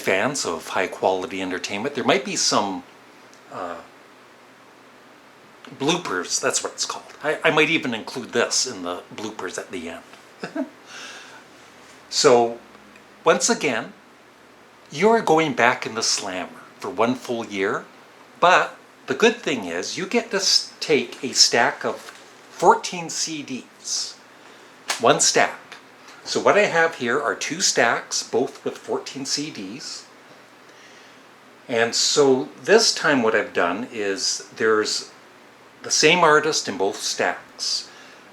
fans of high quality entertainment, there might be some bloopers, that's what it's called. I might even include this in the bloopers at the end. So, once again, you're going back in the Slammer for 1 full year, but the good thing is you get to take a stack of 14 CDs. 1 stack. So what I have here are 2 stacks, both with 14 CDs. And so this time what I've done is there's the same artist in both stacks,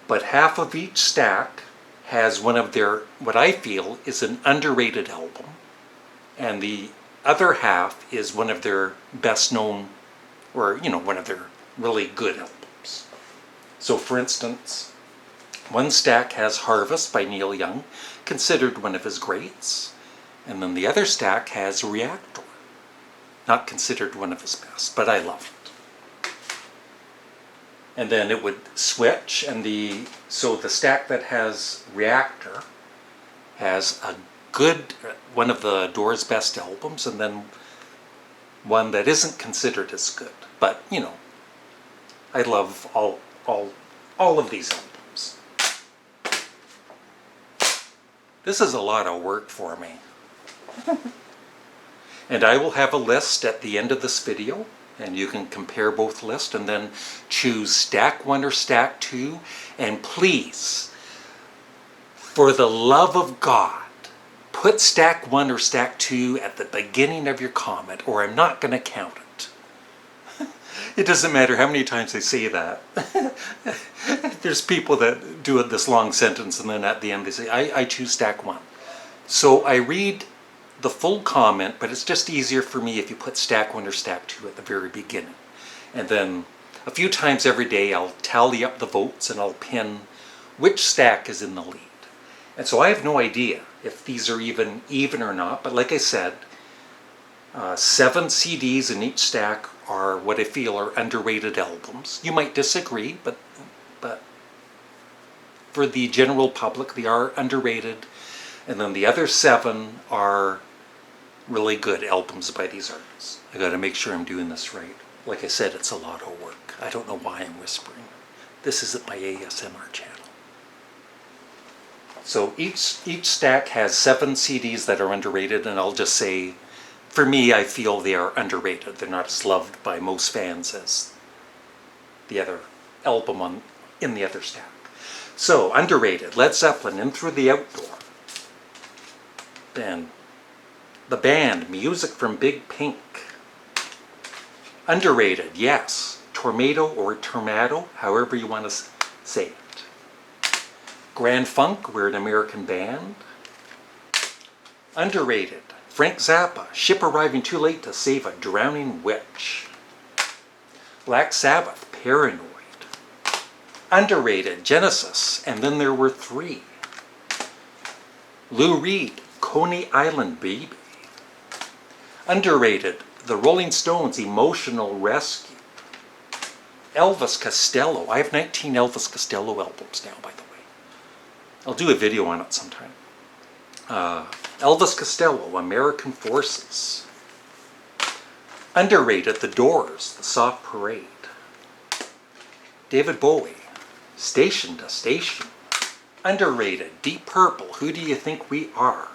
but half of each stack has one of their, what I feel is an underrated album, and the other half is one of their best known, or one of their really good albums. So for instance, one stack has Harvest by Neil Young, considered one of his greats, and then the other stack has Reactor, not considered one of his best, but I love it. And then it would switch, and so the stack that has Reactor has a good, one of the Doors' best albums, and then one that isn't considered as good. But I love all of these albums. This is a lot of work for me. And I will have a list at the end of this video, and you can compare both lists and then choose stack 1 or stack 2. And please, for the love of God, put stack 1 or stack 2 at the beginning of your comment, or I'm not going to count it. It doesn't matter how many times I say that. There's people that do this long sentence and then at the end they say, I choose stack 1. So I read the full comment, but it's just easier for me if you put stack 1 or stack 2 at the very beginning. And then a few times every day I'll tally up the votes and I'll pin which stack is in the lead. And so I have no idea if these are even or not, but like I said, 7 CDs in each stack are what I feel are underrated albums. You might disagree, but for the general public they are underrated. And then the other 7 are really good albums by these artists. I gotta make sure I'm doing this right. Like I said, it's a lot of work. I don't know why I'm whispering. This isn't my ASMR channel. So each stack has 7 CDs that are underrated, and I'll just say, for me, I feel they are underrated. They're not as loved by most fans as the other album in the other stack. So, underrated, Led Zeppelin, In Through the Outdoor. Then the band, Music from Big Pink. Underrated, yes, Tornado or Tornado, however you want to say it. Grand Funk, We're an American Band. Underrated, Frank Zappa, Ship Arriving Too Late to Save a Drowning Witch. Black Sabbath, Paranoid. Underrated, Genesis, And Then There Were Three. Lou Reed, Coney Island Baby. Underrated, The Rolling Stones, Emotional Rescue. Elvis Costello. I have 19 Elvis Costello albums now, by the way. I'll do a video on it sometime. Elvis Costello, American Forces. Underrated, The Doors, The Soft Parade. David Bowie, Station to Station. Underrated, Deep Purple, Who Do You Think We Are?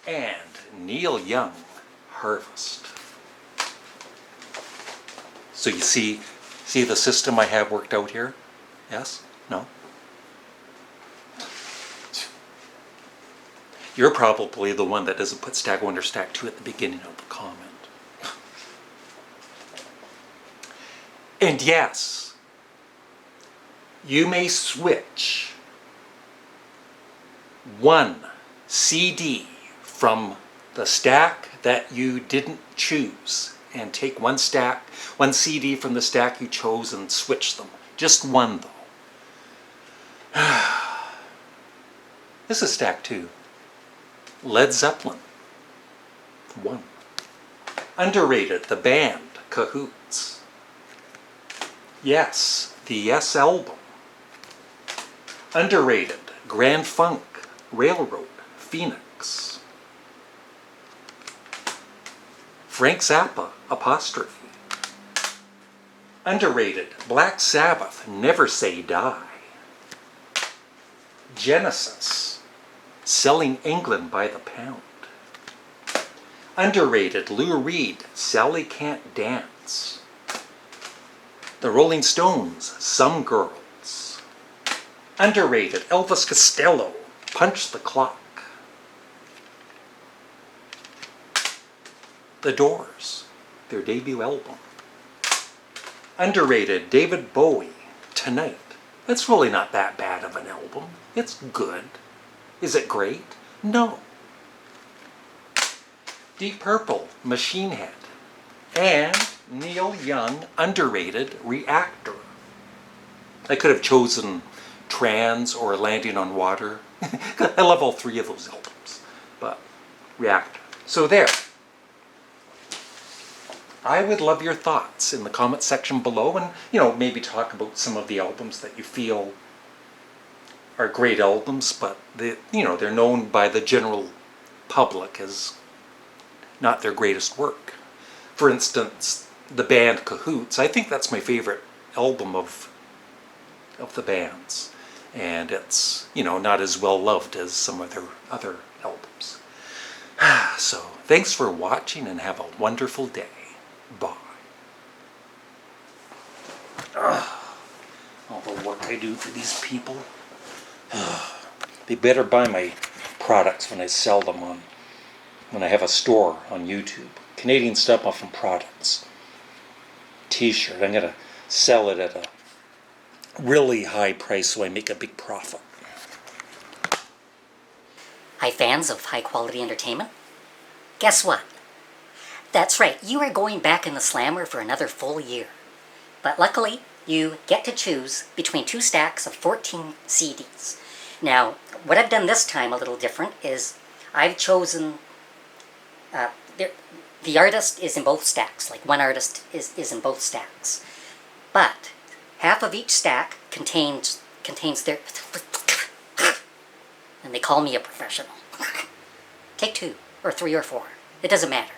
And Neil Young, Harvest. So you see the system I have worked out here? Yes? No? You're probably the one that doesn't put stack 1 or stack 2 at the beginning of the comment. And yes, you may switch 1 CD from the stack that you didn't choose and take 1 CD from the stack you chose and switch them. Just 1 though. This is stack 2. Led Zeppelin, 1. Underrated, the band, Cahoots. Yes, the Yes album. Underrated, Grand Funk, Railroad, Phoenix. Frank Zappa, apostrophe. Underrated, Black Sabbath, Never Say Die. Genesis, Selling England by the Pound. Underrated, Lou Reed, Sally Can't Dance. The Rolling Stones, Some Girls. Underrated, Elvis Costello, Punch the Clock. The Doors, their debut album. Underrated, David Bowie, Tonight. It's really not that bad of an album. It's good. Is it great? No. Deep Purple, Machine Head. And Neil Young, underrated, Reactor. I could have chosen Trans or Landing on Water. I love all three of those albums. But Reactor. So there. I would love your thoughts in the comment section below, and maybe talk about some of the albums that you feel are great albums, but they're known by the general public as not their greatest work. For instance, the band Cahoots, I think that's my favorite album of the band's, and it's not as well loved as some of their other albums. So thanks for watching and have a wonderful day. Bye. All the work I do for these people. They better buy my products when I sell them when I have a store on YouTube. Canadian Stump Muffin Products. T-shirt. I'm going to sell it at a really high price so I make a big profit. Hi fans of high quality entertainment. Guess what? That's right, you are going back in the slammer for another full year. But luckily, you get to choose between 2 stacks of 14 CDs. Now, what I've done this time a little different is I've chosen, the artist is in both stacks, like one artist is in both stacks. But half of each stack contains their, and they call me a professional. Take 2, or 3, or 4, it doesn't matter.